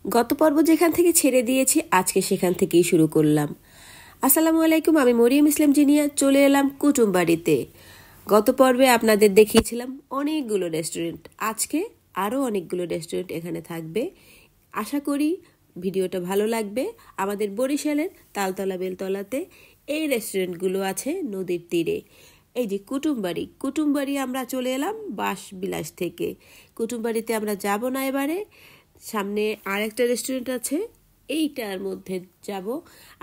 গত পর্ব যেখান থেকে ছেড়ে দিয়েছি আজকে সেখান থেকেই শুরু করলাম। আসসালামু আলাইকুম, আমি মরিয়ম ইসলাম জিনিয়া চলে এলাম কুটুমবাড়িতে। গত পর্বে আপনাদের দেখিয়েছিলাম অনেকগুলো রেস্টুরেন্ট, আজকে আরও অনেকগুলো রেস্টুরেন্ট এখানে থাকবে। আশা করি ভিডিওটা ভালো লাগবে। আমাদের বরিশালের তালতলা বেলতলাতে এই রেস্টুরেন্টগুলো আছে নদীর তীরে। এই যে কুটুমবাড়ি আমরা চলে এলাম বাঁশবিলাস থেকে। কুটুমবাড়িতে আমরা যাব না এবারে, সামনে আরেকটা রেস্টুরেন্ট আছে, এইটার মধ্যে যাব।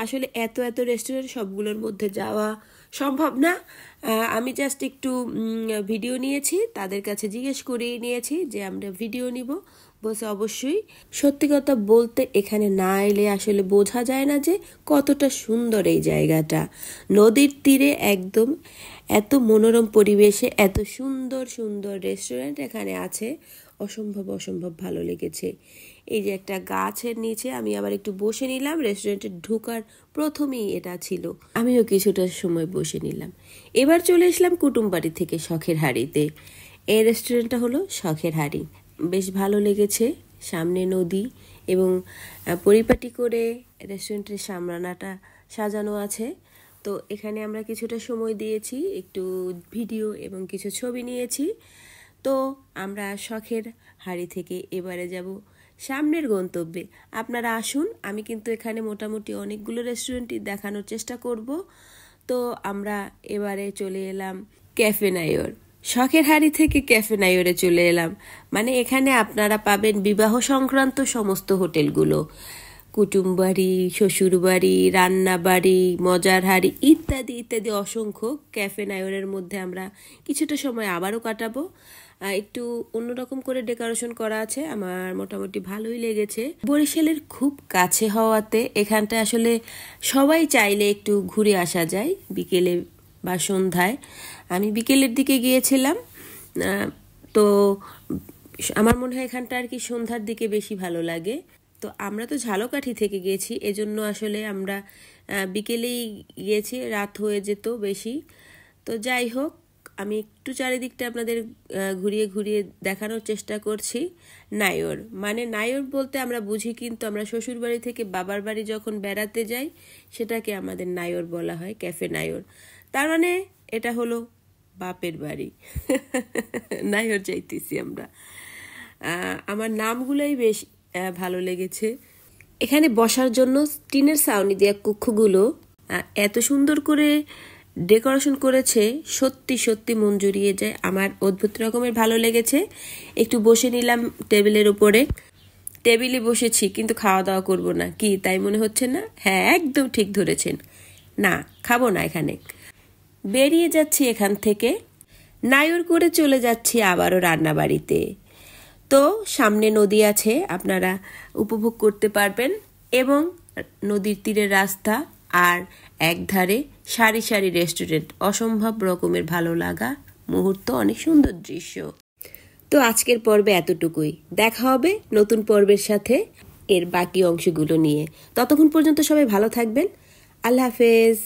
আসলে এত রেস্টুরেন্ট সবগুলোর মধ্যে যাওয়া সম্ভব না। আমি জাস্ট একটু ভিডিও নিয়েছি, তাদের কাছে জিজ্ঞেস করেই নিয়েছি যে আমরা ভিডিও নিব। বলছে অবশ্যই। সত্যি কথা বলতে এখানে না এলে আসলে বোঝা যায় না যে কতটা সুন্দর এই জায়গাটা। নদীর তীরে একদম এত মনোরম পরিবেশে এত সুন্দর সুন্দর রেস্টুরেন্ট এখানে আছে, অসম্ভব ভালো লেগেছে। এই যে একটা গাছের নিচে আমি আবার একটু বসে নিলাম, রেস্টুরেন্টে ঢোকার প্রথমেই এটা ছিল, আমিও কিছুটা সময় বসে নিলাম। এবার চলে আসলাম কুটুমবাড়ি থেকে শখের হাড়িতে। এই রেস্টুরেন্টটা হলো শখের হাড়ি, বেশ ভালো লেগেছে। সামনে নদী এবং পরিপাটি করে রেস্টুরেন্টের সামরানাটা সাজানো আছে। তো এখানে আমরা কিছুটা সময় দিয়েছি, একটু ভিডিও এবং কিছু ছবি নিয়েছি। তো আমরা শখের হাড়ি থেকে এবারে যাব সামনের গন্তব্যে। আপনারা আসুন, আমি কিন্তু এখানে মোটামুটি অনেকগুলো রেস্টুরেন্টই দেখানোর চেষ্টা করব। তো আমরা এবারে চলে এলাম ক্যাফে নাইর। শখের হাড়ি থেকে ক্যাফে নাইরে চলে এলাম, মানে এখানে আপনারা পাবেন বিবাহ সংক্রান্ত সমস্ত হোটেলগুলো, কুটুমবাড়ি, শ্বশুরবাড়ি, রান্নাবাড়ি, মজার হাড়ি ইত্যাদি ইত্যাদি অসংখ্য। ক্যাফে নাইরের মধ্যে আমরা কিছুটা সময় আবারও কাটাবো। একটু অন্যরকম করে ডেকোরেশন করা আছে, আমার মোটামুটি ভালোই লেগেছে। বরিশালের খুব কাছে হওয়াতে এখানটা আসলে সবাই চাইলে একটু ঘুরে আসা যায় বিকেলে বা সন্ধ্যায়। আমি বিকেলের দিকে গিয়েছিলাম, তো আমার মনে হয় এখানটা আর কি সন্ধ্যার দিকে বেশি ভালো লাগে। তো আমরা তো ঝালকাঠি থেকে গিয়েছি, এজন্য আসলে আমরা বিকেলেই গিয়েছি, রাত হয়ে যেত বেশি। তো যাই হোক, আমি একটু চারিদিকটা আপনাদের ঘুরিয়ে ঘুরিয়ে দেখানোর চেষ্টা করছি। নায়র মানে নায়র বলতে আমরা বুঝি, কিন্তু আমরা শ্বশুরবাড়ি থেকে বাবার বাড়ি যখন বেড়াতে যাই সেটাকে আমাদের নায়র বলা হয়, ক্যাফে নায়র। তার মানে এটা হলো বাপের বাড়ি। নায়র যাইতেছি আমরা। আমার নামগুলোই বেশ ভালো লেগেছে। এখানে বসার জন্য টিনের ছাউনি দেওয়া কক্ষগুলো এত সুন্দর করে ডেকোরেশন করেছে, সত্যি মন জুড়িয়ে যায়। আমার অদ্ভুত রকমের ভালো লেগেছে। একটু বসে নিলাম টেবিলের উপরে। টেবিলে বসেছি কিন্তু খাওয়া দাওয়া করব না, কি তাই মনে হচ্ছে না? হ্যাঁ, একদম ঠিক ধরেছেন, না খাবো না এখানে। বেরিয়ে যাচ্ছি এখান থেকে, নায়র করে চলে যাচ্ছি আবারও রান্নাবাড়িতে। তো সামনে নদী আছে, আপনারা উপভোগ করতে পারবেন, এবং নদীর তীরের রাস্তা আর একধারে সারি সারি রেস্টুরেন্ট, অসম্ভব রকমের ভালো লাগা মুহূর্ত, অনেক সুন্দর দৃশ্য। তো আজকের পর্বে এতটুকুই, দেখা হবে নতুন পর্বের সাথে এর বাকি অংশগুলো নিয়ে। ততক্ষণ পর্যন্ত সবাই ভালো থাকবেন। আল্লাহ হাফেজ।